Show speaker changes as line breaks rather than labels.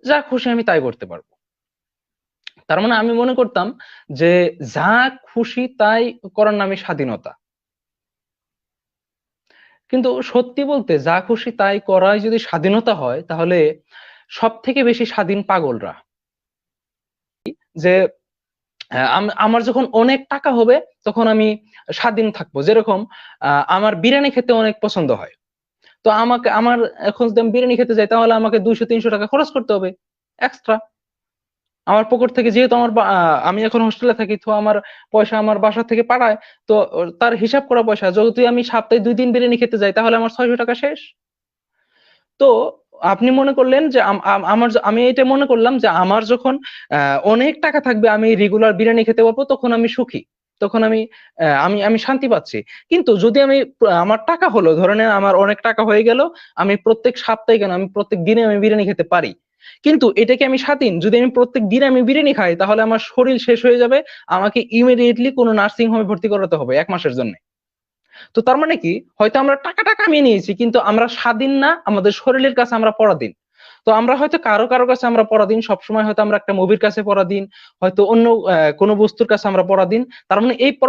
যা খুশি আমি তাই করতে পারবো। তার মানে আমি মনে করতাম যে যা খুশি তাই করার নামই স্বাধীনতা। কিন্তু সত্যি বলতে যা খুশি তাই করাই যদি স্বাধীনতা হয়, তাহলে সব থেকে বেশি স্বাধীন পাগলরা। যে আমার যখন অনেক টাকা হবে তখন আমি স্বাধীন থাকবো। যেরকম আমার বিরিয়ানি খেতে অনেক পছন্দ হয়, তো আমাকে আমার এখন যদি আমি বিরিয়ানি খেতে যাই তাহলে আমাকে 200-300 টাকা খরচ করতে হবে এক্সট্রা আমার পকেট থেকে। যেহেতু আমি এখন হোস্টেলে থাকি, তো আমার পয়সা আমার বাসা থেকে পাঠায়। তো তার হিসাব করা পয়সা, যদি আমি সপ্তাহে 2 দিন বিরিয়ানি খেতে যাই তাহলে আমার 600 টাকা শেষ। তো আপনি মনে করলেন যে আমি এটা মনে করলাম যে আমার যখন অনেক টাকা থাকবে, আমি রেগুলার বিরিয়ানি খেতে পারবো, তখন আমি সুখী। তখন আমি শান্তি পাচ্ছি। কিন্তু যদি আমার টাকা হলো, ধরে নেন আমার অনেক টাকা হয়ে গেল, আমি প্রত্যেক সপ্তাহে কেন, আমি প্রত্যেক দিনে আমি বিরিয়ানি খেতে পারি। কিন্তু এটা কি আমি স্বাধীন? যদি আমি প্রত্যেক দিন আমি বিরিয়ানি খাই তাহলে আমার শরীর শেষ হয়ে যাবে, আমাকে ইমিডিয়েটলি কোনো নার্সিং হোমে ভর্তি করাতে হবে 1 মাসের জন্য। তো তার মানে কি, হয়তো আমরা টাকাটা কামিয়ে নিয়েছি কিন্তু আমরা স্বাধীন না, আমাদের শরীরের কাছে আমরা পরাধীন। তো আমরা হয়তো কারো কারো কাছে আমরা পরাধীন, সবসময় হয়তো আমরা একটা মুভির কাছে পরাধীন, হয়তো অন্য কোনো বস্তুর কাছে আমরা পরাধীন। তার মানে এই